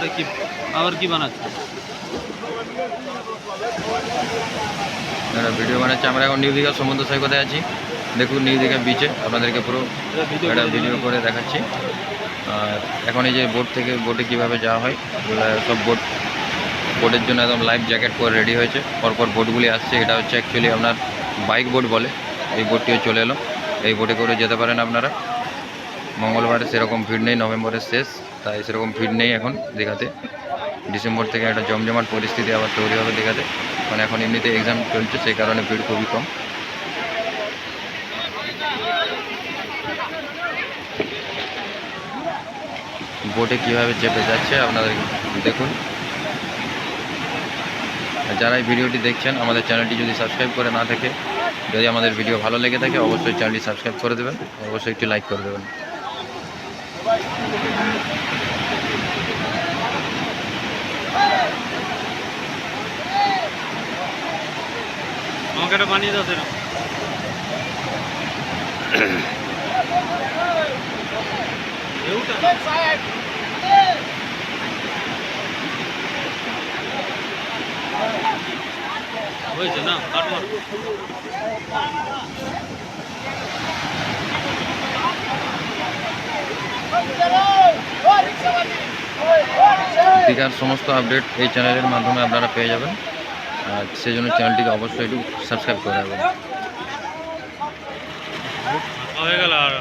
এটা কি আবার কি বানাচ্ছে? একটা ভিডিও বানাচ্ছে। আমরা এখন নিউ দীঘা সমুদ্র সৈকতে আছি। দেখুন নিউ দীঘা বিচে আপনাদেরকে পুরো একটা ভিডিও করে দেখাচ্ছি। আর এখন এই যে বোট থেকে বোটে কীভাবে যাওয়া হয়, সব বোটের জন্য একদম লাইফ জ্যাকেট পরে রেডি হয়েছে। পরপর বোটগুলি আসছে। এটা হচ্ছে অ্যাকচুয়ালি আপনার বাইক বোট বলে। এই বোটটিও চলে এলো। এই বোটে করে যেতে পারেন আপনারা। মঙ্গলবারে সেরকম ভিড় নেই, নভেম্বরের শেষ, তাই সেরকম ভিড় নেই এখন দীঘাতে। ডিসেম্বর থেকে একটা জমজমাট পরিস্থিতি আবার তৈরি হবে দীঘাতে, মানে এখন এমনিতে এক্সাম চলছে, সেই কারণে ভিড় খুবই কম। বোটে কীভাবে চেপে যাচ্ছে আপনাদের দেখুন। যারা এই ভিডিওটি দেখছেন, আমাদের চ্যানেলটি যদি সাবস্ক্রাইব করে না থাকে, যদি আমাদের ভিডিও ভালো লেগে থাকে, অবশ্যই চ্যানেলটি সাবস্ক্রাইব করে দেবেন, অবশ্যই একটি লাইক করে দেবেন। আমাকে একটা বানিয়ে দাও সেরকম। হয়েছে না কাটমার। দীঘার সমস্ত আপডেট এই চ্যানেলের মাধ্যমে আপনারা পেয়ে যাবেন, আর সেই জন্য চ্যানেলটিকে অবশ্যই একটু সাবস্ক্রাইব করে রাখবেন। হয়ে গেল আর